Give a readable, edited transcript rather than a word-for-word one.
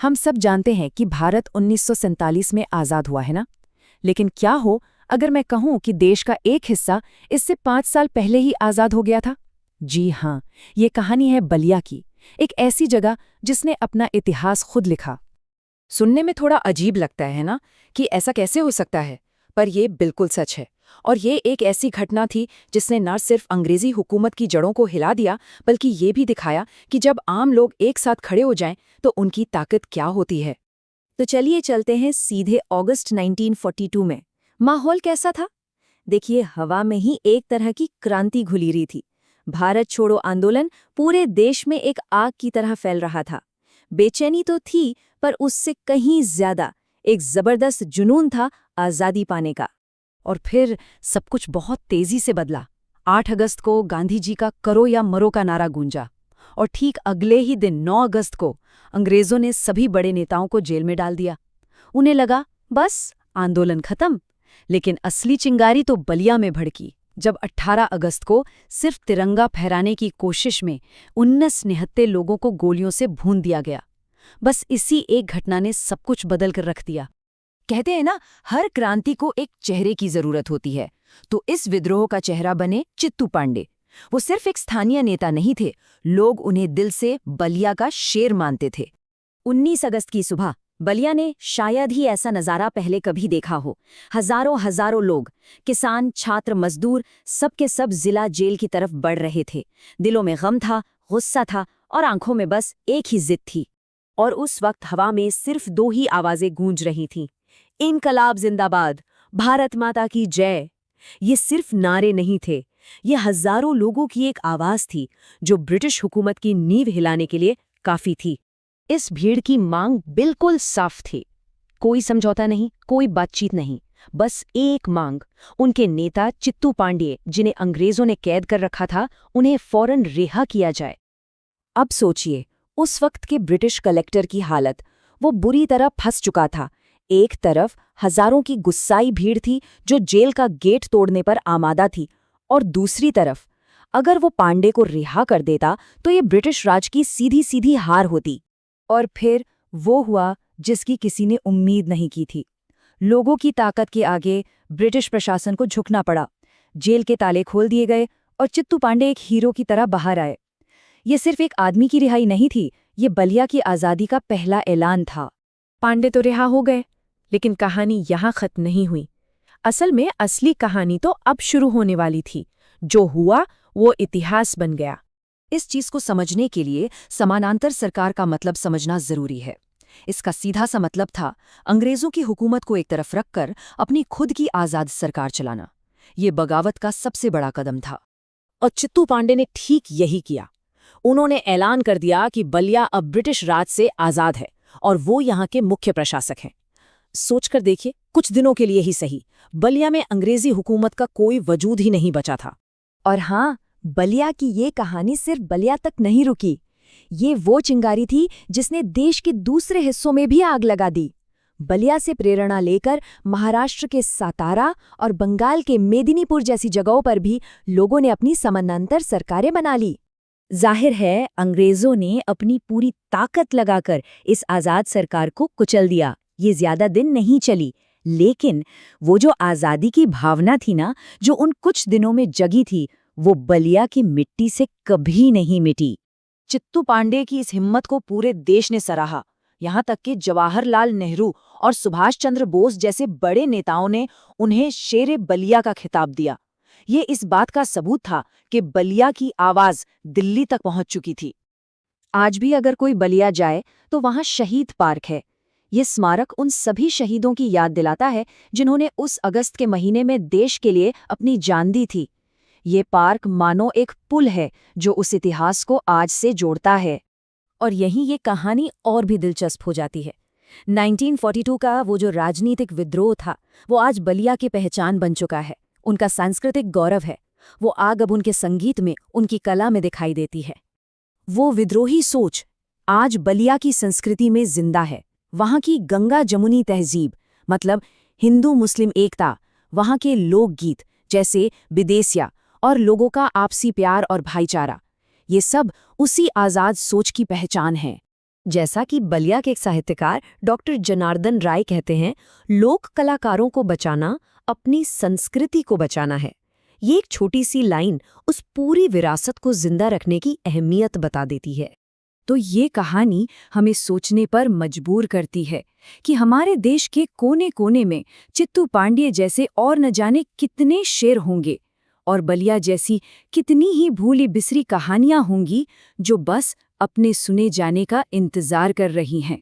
हम सब जानते हैं कि भारत 1947 में आज़ाद हुआ है ना। लेकिन क्या हो अगर मैं कहूं कि देश का एक हिस्सा इससे 5 साल पहले ही आज़ाद हो गया था। जी हाँ, ये कहानी है बलिया की, एक ऐसी जगह जिसने अपना इतिहास खुद लिखा। सुनने में थोड़ा अजीब लगता है ना कि ऐसा कैसे हो सकता है, पर ये बिल्कुल सच है। और ये एक ऐसी घटना थी जिसने न सिर्फ अंग्रेजी हुकूमत की जड़ों को हिला दिया, बल्कि ये भी दिखाया कि जब आम लोग एक साथ खड़े हो जाएं तो उनकी ताकत क्या होती है। तो चलिए चलते हैं सीधे अगस्त 1942 में। माहौल कैसा था? देखिए, हवा में ही एक तरह की क्रांति घुली रही थी। भारत छोड़ो आंदोलन पूरे देश में एक आग की तरह फैल रहा था। बेचैनी तो थी, पर उससे कहीं ज्यादा एक जबरदस्त जुनून था आजादी पाने का। और फिर सब कुछ बहुत तेजी से बदला। 8 अगस्त को गांधी जी का करो या मरो का नारा गूंजा, और ठीक अगले ही दिन 9 अगस्त को अंग्रेजों ने सभी बड़े नेताओं को जेल में डाल दिया। उन्हें लगा बस आंदोलन खत्म, लेकिन असली चिंगारी तो बलिया में भड़की जब 18 अगस्त को सिर्फ तिरंगा फहराने की कोशिश में 19 निहत्थे लोगों को गोलियों से भून दिया गया। बस इसी एक घटना ने सब कुछ बदल कर रख दिया। कहते हैं ना, हर क्रांति को एक चेहरे की जरूरत होती है, तो इस विद्रोह का चेहरा बने चित्तू पांडे। वो सिर्फ एक स्थानीय नेता नहीं थे, लोग उन्हें दिल से बलिया का शेर मानते थे। 19 अगस्त की सुबह बलिया ने शायद ही ऐसा नज़ारा पहले कभी देखा हो। हजारों हजारों लोग, किसान, छात्र, मजदूर, सब के सब जिला जेल की तरफ बढ़ रहे थे। दिलों में गम था, गुस्सा था और आंखों में बस एक ही जिद थी। और उस वक्त हवा में सिर्फ 2 ही आवाजें गूंज रही थीं, इनकलाब जिंदाबाद, भारत माता की जय। ये सिर्फ नारे नहीं थे, ये हजारों लोगों की एक आवाज थी जो ब्रिटिश हुकूमत की नींव हिलाने के लिए काफी थी। इस भीड़ की मांग बिल्कुल साफ थी। कोई समझौता नहीं, कोई बातचीत नहीं, बस एक मांग। उनके नेता चित्तू पांडे, जिन्हें अंग्रेजों ने कैद कर रखा था, उन्हें फौरन रिहा किया जाए। अब सोचिए, उस वक्त के ब्रिटिश कलेक्टर की हालत। वो बुरी तरह फंस चुका था। एक तरफ हजारों की गुस्साई भीड़ थी जो जेल का गेट तोड़ने पर आमादा थी, और दूसरी तरफ अगर वो पांडे को रिहा कर देता तो ये ब्रिटिश राज की सीधी सीधी हार होती। और फिर वो हुआ जिसकी किसी ने उम्मीद नहीं की थी। लोगों की ताकत के आगे ब्रिटिश प्रशासन को झुकना पड़ा। जेल के ताले खोल दिए गए और चित्तू पांडे एक हीरो की तरह बाहर आए। ये सिर्फ एक आदमी की रिहाई नहीं थी, ये बलिया की आज़ादी का पहला ऐलान था। पांडे तो रिहा हो गए, लेकिन कहानी यहाँ खत्म नहीं हुई। असल में असली कहानी तो अब शुरू होने वाली थी। जो हुआ वो इतिहास बन गया। इस चीज को समझने के लिए समानांतर सरकार का मतलब समझना जरूरी है। इसका सीधा सा मतलब था अंग्रेजों की हुकूमत को एक तरफ रखकर अपनी खुद की आजाद सरकार चलाना। ये बगावत का सबसे बड़ा कदम था, और चित्तू पांडे ने ठीक यही किया। उन्होंने ऐलान कर दिया कि बलिया अब ब्रिटिश राज से आजाद है और वो यहाँ के मुख्य प्रशासक हैं। सोचकर देखिए, कुछ दिनों के लिए ही सही, बलिया में अंग्रेजी हुकूमत का कोई वजूद ही नहीं बचा था। और हाँ, बलिया की ये कहानी सिर्फ बलिया तक नहीं रुकी। ये वो चिंगारी थी जिसने देश के दूसरे हिस्सों में भी आग लगा दी। बलिया से प्रेरणा लेकर महाराष्ट्र के सातारा और बंगाल के मेदिनीपुर जैसी जगहों पर भी लोगों ने अपनी समानांतर सरकारें बना ली। जाहिर है, अंग्रेजों ने अपनी पूरी ताकत लगाकर इस आज़ाद सरकार को कुचल दिया। ये ज्यादा दिन नहीं चली, लेकिन वो जो आज़ादी की भावना थी ना, जो उन कुछ दिनों में जगी थी, वो बलिया की मिट्टी से कभी नहीं मिटी। चित्तू पांडे की इस हिम्मत को पूरे देश ने सराहा। यहाँ तक कि जवाहरलाल नेहरू और सुभाष चंद्र बोस जैसे बड़े नेताओं ने उन्हें शेरे बलिया का खिताब दिया। ये इस बात का सबूत था कि बलिया की आवाज दिल्ली तक पहुंच चुकी थी। आज भी अगर कोई बलिया जाए तो वहाँ शहीद पार्क है। ये स्मारक उन सभी शहीदों की याद दिलाता है जिन्होंने उस अगस्त के महीने में देश के लिए अपनी जान दी थी। ये पार्क मानो एक पुल है जो उस इतिहास को आज से जोड़ता है। और यहीं ये कहानी और भी दिलचस्प हो जाती है। 1942 का वो जो राजनीतिक विद्रोह था, वो आज बलिया की पहचान बन चुका है, उनका सांस्कृतिक गौरव है। वो आग अब उनके संगीत में, उनकी कला में दिखाई देती है। वो विद्रोही सोच आज बलिया की संस्कृति में जिंदा है। वहाँ की गंगा जमुनी तहजीब, मतलब हिंदू मुस्लिम एकता, वहाँ के लोकगीत जैसे विदेसिया और लोगों का आपसी प्यार और भाईचारा, ये सब उसी आज़ाद सोच की पहचान है। जैसा कि बलिया के एक साहित्यकार डॉक्टर जनार्दन राय कहते हैं, लोक कलाकारों को बचाना अपनी संस्कृति को बचाना है। ये एक छोटी सी लाइन उस पूरी विरासत को जिंदा रखने की अहमियत बता देती है। तो ये कहानी हमें सोचने पर मजबूर करती है कि हमारे देश के कोने-कोने में चित्तू पांड्ये जैसे और न जाने कितने शेर होंगे और बलिया जैसी कितनी ही भूली बिसरी कहानियां होंगी जो बस अपने सुने जाने का इंतजार कर रही हैं।